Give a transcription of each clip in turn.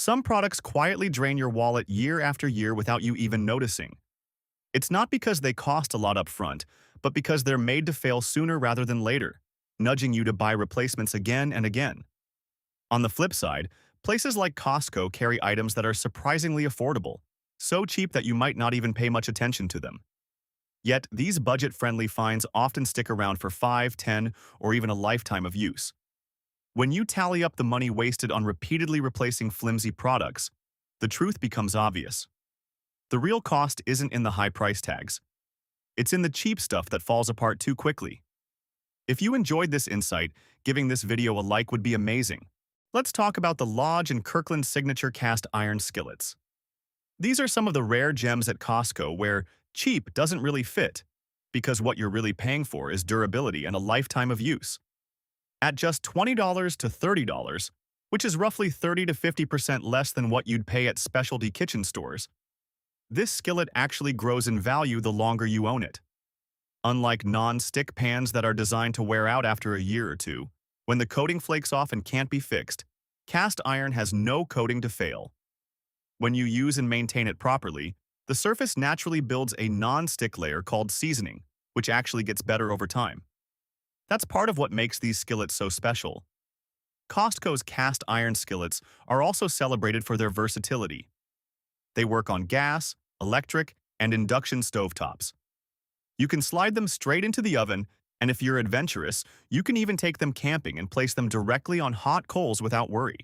Some products quietly drain your wallet year after year without you even noticing. It's not because they cost a lot up front, but because they're made to fail sooner rather than later, nudging you to buy replacements again and again. On the flip side, places like Costco carry items that are surprisingly affordable, so cheap that you might not even pay much attention to them. Yet, these budget-friendly finds often stick around for 5, 10, or even a lifetime of use. When you tally up the money wasted on repeatedly replacing flimsy products, the truth becomes obvious. The real cost isn't in the high price tags. It's in the cheap stuff that falls apart too quickly. If you enjoyed this insight, giving this video a like would be amazing. Let's talk about the Lodge and Kirkland signature cast iron skillets. These are some of the rare gems at Costco where cheap doesn't really fit, because what you're really paying for is durability and a lifetime of use. At just $20 to $30, which is roughly 30 to 50% less than what you'd pay at specialty kitchen stores, this skillet actually grows in value the longer you own it. Unlike non-stick pans that are designed to wear out after a year or two, when the coating flakes off and can't be fixed, cast iron has no coating to fail. When you use and maintain it properly, the surface naturally builds a non-stick layer called seasoning, which actually gets better over time. That's part of what makes these skillets so special. Costco's cast iron skillets are also celebrated for their versatility. They work on gas, electric, and induction stovetops. You can slide them straight into the oven, and if you're adventurous, you can even take them camping and place them directly on hot coals without worry.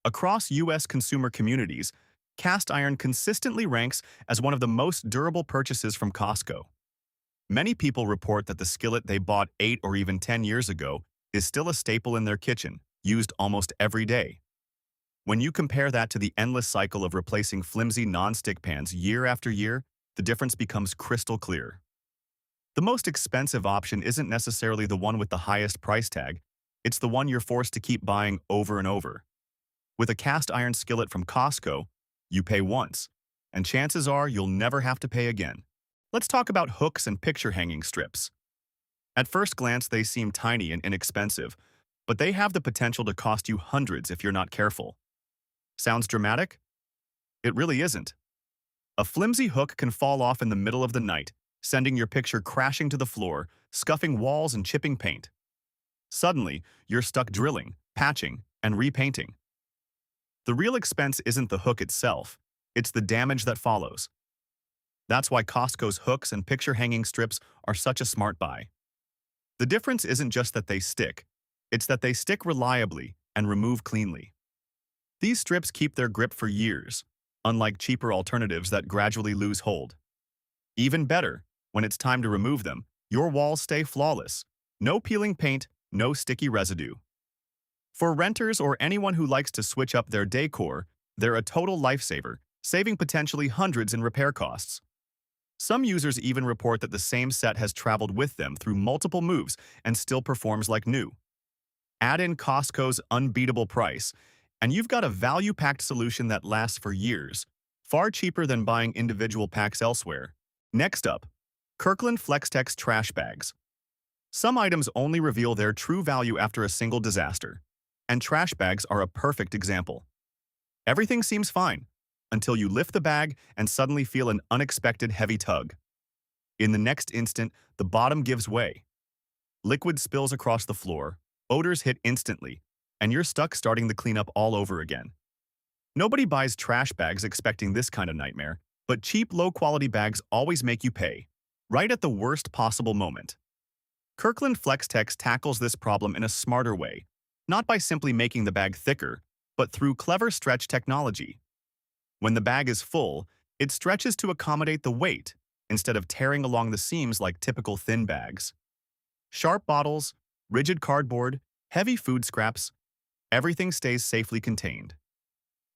Across U.S. consumer communities, cast iron consistently ranks as one of the most durable purchases from Costco. Many people report that the skillet they bought 8 or even 10 years ago is still a staple in their kitchen, used almost every day. When you compare that to the endless cycle of replacing flimsy non-stick pans year after year, the difference becomes crystal clear. The most expensive option isn't necessarily the one with the highest price tag, it's the one you're forced to keep buying over and over. With a cast iron skillet from Costco, you pay once, and chances are you'll never have to pay again. Let's talk about hooks and picture hanging strips. At first glance, they seem tiny and inexpensive, but they have the potential to cost you hundreds if you're not careful. Sounds dramatic? It really isn't. A flimsy hook can fall off in the middle of the night, sending your picture crashing to the floor, scuffing walls and chipping paint. Suddenly, you're stuck drilling, patching, and repainting. The real expense isn't the hook itself, it's the damage that follows. That's why Costco's hooks and picture-hanging strips are such a smart buy. The difference isn't just that they stick, it's that they stick reliably and remove cleanly. These strips keep their grip for years, unlike cheaper alternatives that gradually lose hold. Even better, when it's time to remove them, your walls stay flawless. No peeling paint, no sticky residue. For renters or anyone who likes to switch up their decor, they're a total lifesaver, saving potentially hundreds in repair costs. Some users even report that the same set has traveled with them through multiple moves and still performs like new. Add in Costco's unbeatable price, and you've got a value-packed solution that lasts for years, far cheaper than buying individual packs elsewhere. Next up, Kirkland FlexTex trash bags. Some items only reveal their true value after a single disaster, and trash bags are a perfect example. Everything seems fine, until you lift the bag and suddenly feel an unexpected heavy tug. In the next instant, the bottom gives way. Liquid spills across the floor, odors hit instantly, and you're stuck starting the cleanup all over again. Nobody buys trash bags expecting this kind of nightmare, but cheap, low-quality bags always make you pay, right at the worst possible moment. Kirkland FlexTex tackles this problem in a smarter way, not by simply making the bag thicker, but through clever stretch technology. When the bag is full, it stretches to accommodate the weight, instead of tearing along the seams like typical thin bags. Sharp bottles, rigid cardboard, heavy food scraps, everything stays safely contained.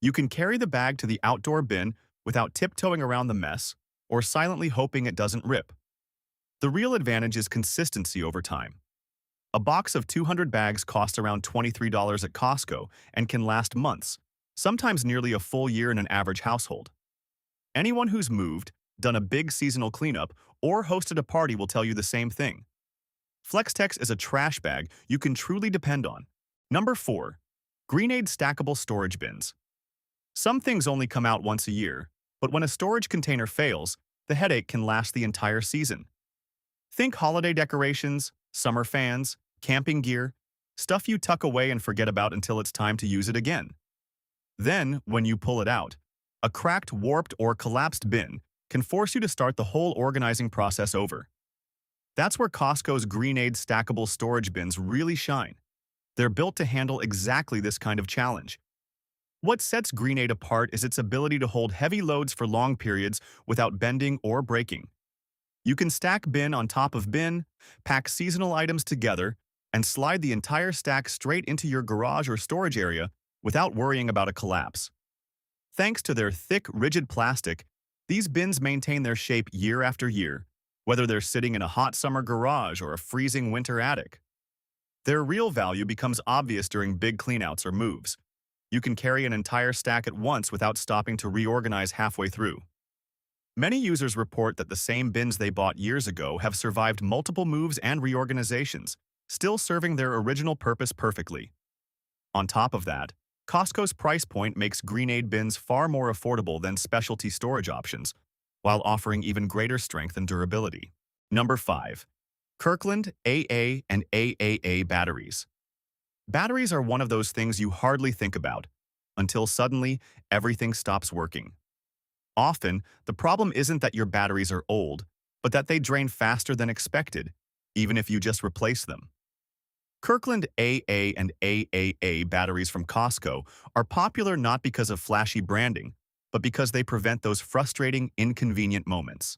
You can carry the bag to the outdoor bin without tiptoeing around the mess or silently hoping it doesn't rip. The real advantage is consistency over time. A box of 200 bags costs around $23 at Costco and can last months, sometimes nearly a full year in an average household. Anyone who's moved, done a big seasonal cleanup, or hosted a party will tell you the same thing. FlexTex is a trash bag you can truly depend on. Number 4. Greenade Stackable Storage Bins. Some things only come out once a year, but when a storage container fails, the headache can last the entire season. Think holiday decorations, summer fans, camping gear, stuff you tuck away and forget about until it's time to use it again. Then, when you pull it out, a cracked, warped, or collapsed bin can force you to start the whole organizing process over. That's where Costco's Greenade stackable storage bins really shine. They're built to handle exactly this kind of challenge. What sets Greenade apart is its ability to hold heavy loads for long periods without bending or breaking. You can stack bin on top of bin, pack seasonal items together, and slide the entire stack straight into your garage or storage area without worrying about a collapse. Thanks to their thick, rigid plastic, these bins maintain their shape year after year, whether they're sitting in a hot summer garage or a freezing winter attic. Their real value becomes obvious during big cleanouts or moves. You can carry an entire stack at once without stopping to reorganize halfway through. Many users report that the same bins they bought years ago have survived multiple moves and reorganizations, still serving their original purpose perfectly. On top of that, Costco's price point makes Greenade bins far more affordable than specialty storage options, while offering even greater strength and durability. Number 5. Kirkland AA and AAA batteries. Batteries are one of those things you hardly think about, until suddenly everything stops working. Often, the problem isn't that your batteries are old, but that they drain faster than expected, even if you just replace them. Kirkland AA and AAA batteries from Costco are popular not because of flashy branding, but because they prevent those frustrating, inconvenient moments.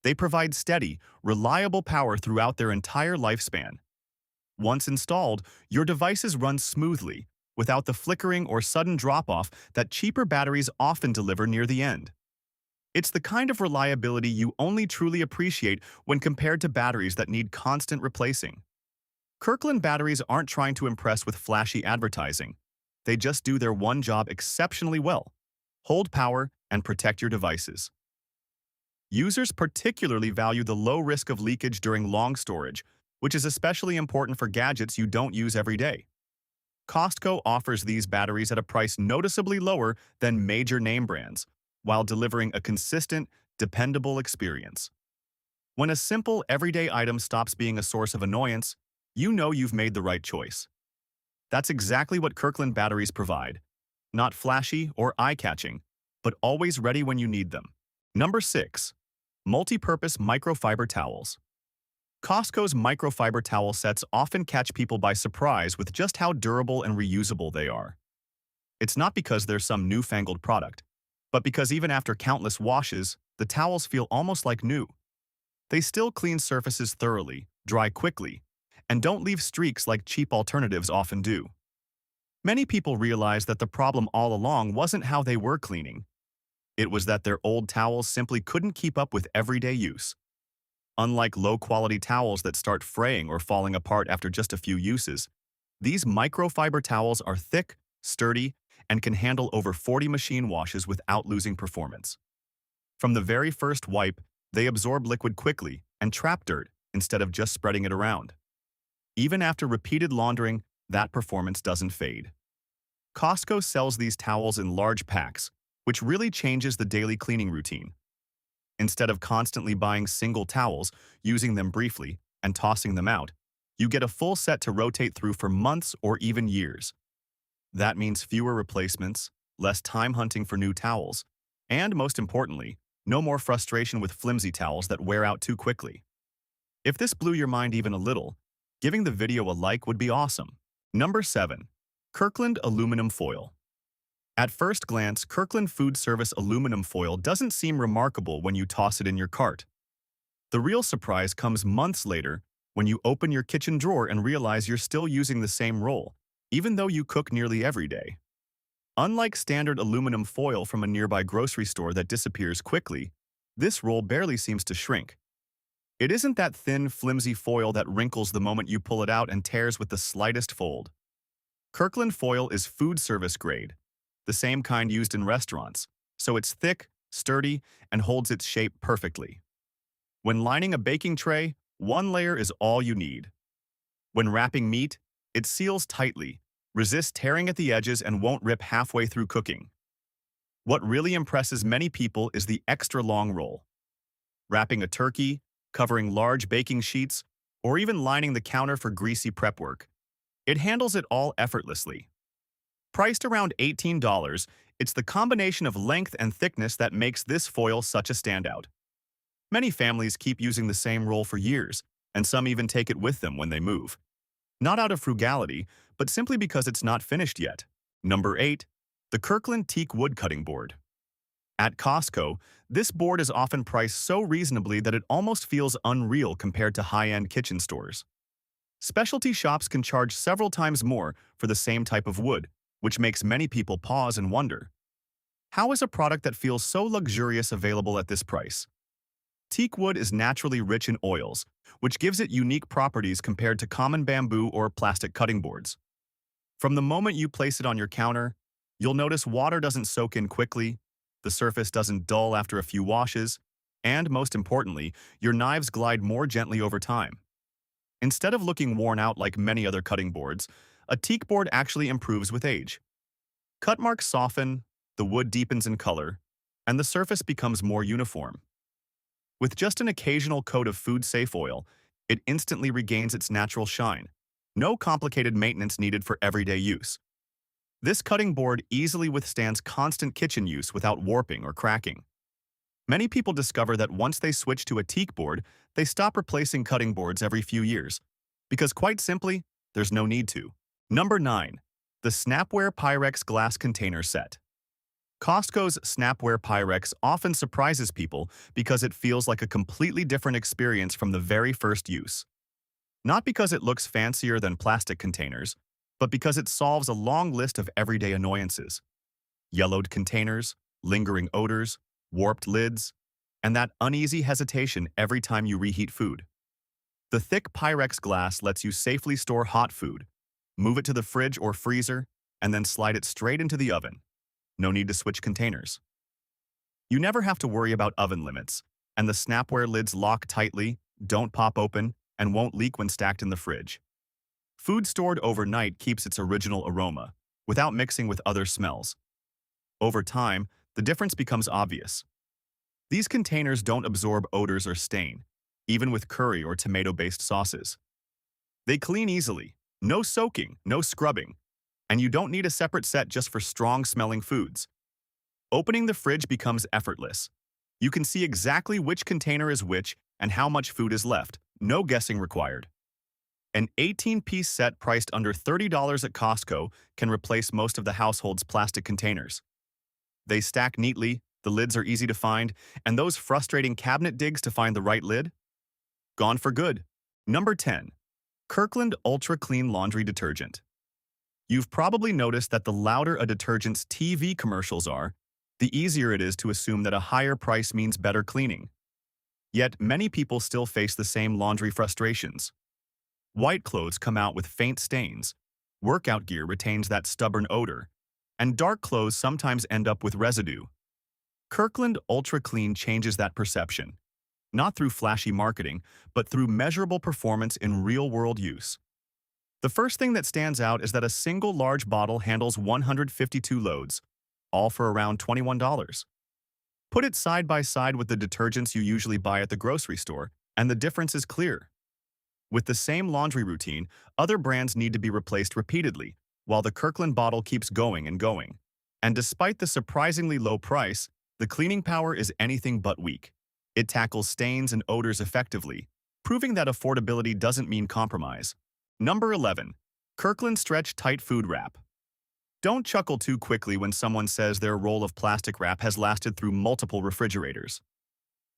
They provide steady, reliable power throughout their entire lifespan. Once installed, your devices run smoothly, without the flickering or sudden drop-off that cheaper batteries often deliver near the end. It's the kind of reliability you only truly appreciate when compared to batteries that need constant replacing. Kirkland batteries aren't trying to impress with flashy advertising. They just do their one job exceptionally well: hold power and protect your devices. Users particularly value the low risk of leakage during long storage, which is especially important for gadgets you don't use every day. Costco offers these batteries at a price noticeably lower than major name brands, while delivering a consistent, dependable experience. When a simple, everyday item stops being a source of annoyance, you know you've made the right choice. That's exactly what Kirkland batteries provide. Not flashy or eye-catching, but always ready when you need them. Number 6. Multi-purpose microfiber towels. Costco's microfiber towel sets often catch people by surprise with just how durable and reusable they are. It's not because they're some newfangled product, but because even after countless washes, the towels feel almost like new. They still clean surfaces thoroughly, dry quickly, and don't leave streaks like cheap alternatives often do. Many people realize that the problem all along wasn't how they were cleaning. It was that their old towels simply couldn't keep up with everyday use. Unlike low-quality towels that start fraying or falling apart after just a few uses, these microfiber towels are thick, sturdy, and can handle over 40 machine washes without losing performance. From the very first wipe, they absorb liquid quickly and trap dirt instead of just spreading it around. Even after repeated laundering, that performance doesn't fade. Costco sells these towels in large packs, which really changes the daily cleaning routine. Instead of constantly buying single towels, using them briefly, and tossing them out, you get a full set to rotate through for months or even years. That means fewer replacements, less time hunting for new towels, and most importantly, no more frustration with flimsy towels that wear out too quickly. If this blew your mind even a little, giving the video a like would be awesome. Number 7. Kirkland aluminum foil. At first glance, Kirkland Food Service aluminum foil doesn't seem remarkable when you toss it in your cart. The real surprise comes months later when you open your kitchen drawer and realize you're still using the same roll, even though you cook nearly every day. Unlike standard aluminum foil from a nearby grocery store that disappears quickly, this roll barely seems to shrink. It isn't that thin, flimsy foil that wrinkles the moment you pull it out and tears with the slightest fold. Kirkland foil is food service grade, the same kind used in restaurants, so it's thick, sturdy, and holds its shape perfectly. When lining a baking tray, one layer is all you need. When wrapping meat, it seals tightly, resists tearing at the edges, and won't rip halfway through cooking. What really impresses many people is the extra long roll. Wrapping a turkey, covering large baking sheets, or even lining the counter for greasy prep work. It handles it all effortlessly. Priced around $18, it's the combination of length and thickness that makes this foil such a standout. Many families keep using the same roll for years, and some even take it with them when they move. Not out of frugality, but simply because it's not finished yet. Number 8. The Kirkland Teak Wood Cutting Board. At Costco, this board is often priced so reasonably that it almost feels unreal compared to high-end kitchen stores. Specialty shops can charge several times more for the same type of wood, which makes many people pause and wonder, how is a product that feels so luxurious available at this price? Teak wood is naturally rich in oils, which gives it unique properties compared to common bamboo or plastic cutting boards. From the moment you place it on your counter, you'll notice water doesn't soak in quickly, the surface doesn't dull after a few washes, and most importantly, your knives glide more gently over time. Instead of looking worn out like many other cutting boards, a teak board actually improves with age. Cut marks soften, the wood deepens in color, and the surface becomes more uniform. With just an occasional coat of food-safe oil, it instantly regains its natural shine. No complicated maintenance needed for everyday use. This cutting board easily withstands constant kitchen use without warping or cracking. Many people discover that once they switch to a teak board, they stop replacing cutting boards every few years, because quite simply, there's no need to. Number 9. The Snapware Pyrex Glass Container Set. Costco's Snapware Pyrex often surprises people because it feels like a completely different experience from the very first use. Not because it looks fancier than plastic containers, but because it solves a long list of everyday annoyances. Yellowed containers, lingering odors, warped lids, and that uneasy hesitation every time you reheat food. The thick Pyrex glass lets you safely store hot food, move it to the fridge or freezer, and then slide it straight into the oven. No need to switch containers. You never have to worry about oven limits, and the Snapware lids lock tightly, don't pop open, and won't leak when stacked in the fridge. Food stored overnight keeps its original aroma, without mixing with other smells. Over time, the difference becomes obvious. These containers don't absorb odors or stain, even with curry or tomato-based sauces. They clean easily, no soaking, no scrubbing, and you don't need a separate set just for strong-smelling foods. Opening the fridge becomes effortless. You can see exactly which container is which and how much food is left, no guessing required. An 18-piece set priced under $30 at Costco can replace most of the household's plastic containers. They stack neatly, the lids are easy to find, and those frustrating cabinet digs to find the right lid? Gone for good. Number 10. Kirkland Ultra Clean Laundry Detergent. You've probably noticed that the louder a detergent's TV commercials are, the easier it is to assume that a higher price means better cleaning. Yet, many people still face the same laundry frustrations. White clothes come out with faint stains, workout gear retains that stubborn odor, and dark clothes sometimes end up with residue. Kirkland Ultra Clean changes that perception, not through flashy marketing, but through measurable performance in real-world use. The first thing that stands out is that a single large bottle handles 152 loads, all for around $21. Put it side by side with the detergents you usually buy at the grocery store, and the difference is clear. With the same laundry routine, other brands need to be replaced repeatedly, while the Kirkland bottle keeps going and going. And despite the surprisingly low price, the cleaning power is anything but weak. It tackles stains and odors effectively, proving that affordability doesn't mean compromise. Number 11. Kirkland Stretch Tight Food Wrap. Don't chuckle too quickly when someone says their roll of plastic wrap has lasted through multiple refrigerators.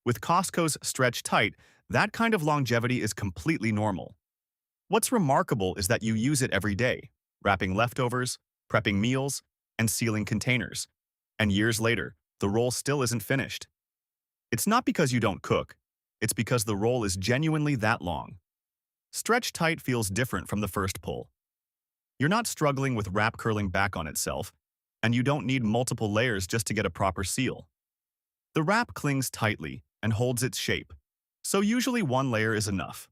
With Costco's Stretch Tight, that kind of longevity is completely normal. What's remarkable is that you use it every day, wrapping leftovers, prepping meals, and sealing containers. And years later, the roll still isn't finished. It's not because you don't cook, it's because the roll is genuinely that long. Stretch Tight feels different from the first pull. You're not struggling with wrap curling back on itself, and you don't need multiple layers just to get a proper seal. The wrap clings tightly and holds its shape, so usually one layer is enough.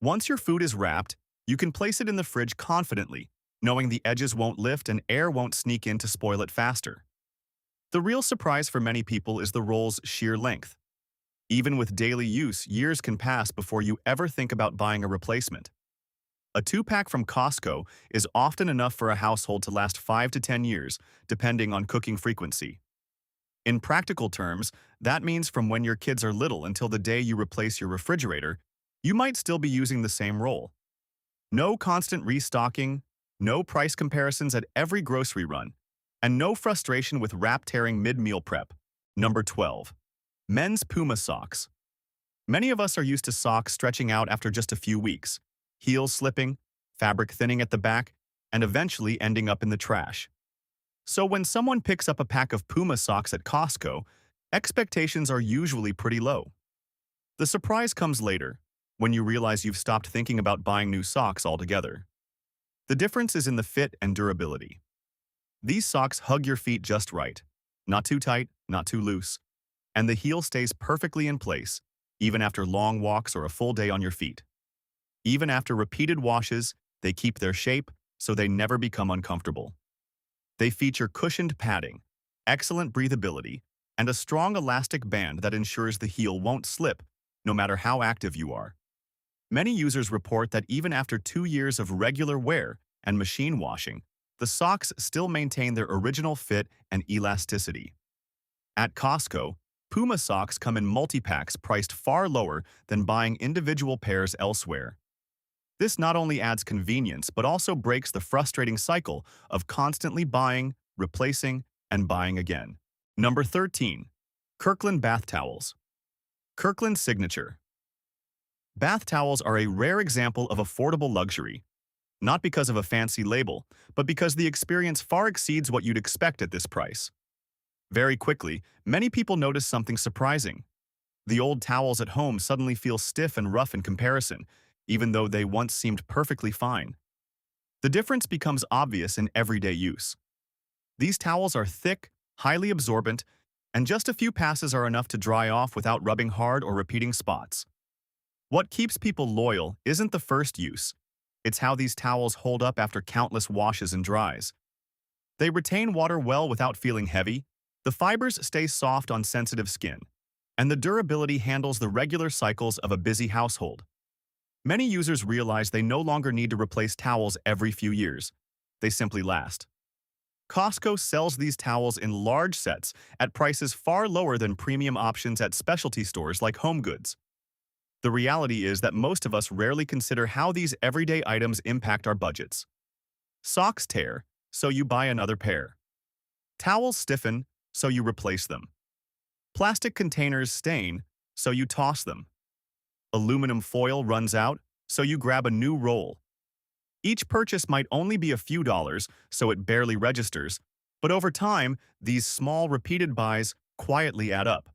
Once your food is wrapped, you can place it in the fridge confidently, knowing the edges won't lift and air won't sneak in to spoil it faster. The real surprise for many people is the roll's sheer length. Even with daily use, years can pass before you ever think about buying a replacement. A two-pack from Costco is often enough for a household to last 5 to 10 years, depending on cooking frequency. In practical terms, that means from when your kids are little until the day you replace your refrigerator, you might still be using the same roll. No constant restocking, no price comparisons at every grocery run, and no frustration with wrap tearing mid-meal prep. Number 12. Men's Puma socks. Many of us are used to socks stretching out after just a few weeks, heels slipping, fabric thinning at the back, and eventually ending up in the trash. So when someone picks up a pack of Puma socks at Costco, expectations are usually pretty low. The surprise comes later, when you realize you've stopped thinking about buying new socks altogether. The difference is in the fit and durability. These socks hug your feet just right, not too tight, not too loose, and the heel stays perfectly in place, even after long walks or a full day on your feet. Even after repeated washes, they keep their shape, so they never become uncomfortable. They feature cushioned padding, excellent breathability, and a strong elastic band that ensures the heel won't slip, no matter how active you are. Many users report that even after 2 years of regular wear and machine washing, the socks still maintain their original fit and elasticity. At Costco, Puma socks come in multi-packs priced far lower than buying individual pairs elsewhere. This not only adds convenience but also breaks the frustrating cycle of constantly buying, replacing, and buying again. Number 13. Kirkland Bath Towels. Kirkland's signature. Bath towels are a rare example of affordable luxury, not because of a fancy label, but because the experience far exceeds what you'd expect at this price. Very quickly, many people notice something surprising. The old towels at home suddenly feel stiff and rough in comparison, even though they once seemed perfectly fine. The difference becomes obvious in everyday use. These towels are thick, highly absorbent, and just a few passes are enough to dry off without rubbing hard or repeating spots. What keeps people loyal isn't the first use. It's how these towels hold up after countless washes and dries. They retain water well without feeling heavy, the fibers stay soft on sensitive skin, and the durability handles the regular cycles of a busy household. Many users realize they no longer need to replace towels every few years. They simply last. Costco sells these towels in large sets at prices far lower than premium options at specialty stores like Home Goods. The reality is that most of us rarely consider how these everyday items impact our budgets. Socks tear, so you buy another pair. Towels stiffen, so you replace them. Plastic containers stain, so you toss them. Aluminum foil runs out, so you grab a new roll. Each purchase might only be a few dollars, so it barely registers, but over time, these small repeated buys quietly add up.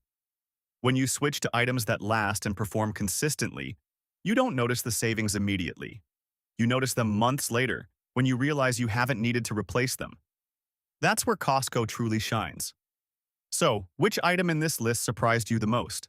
When you switch to items that last and perform consistently, you don't notice the savings immediately. You notice them months later, when you realize you haven't needed to replace them. That's where Costco truly shines. So, which item in this list surprised you the most?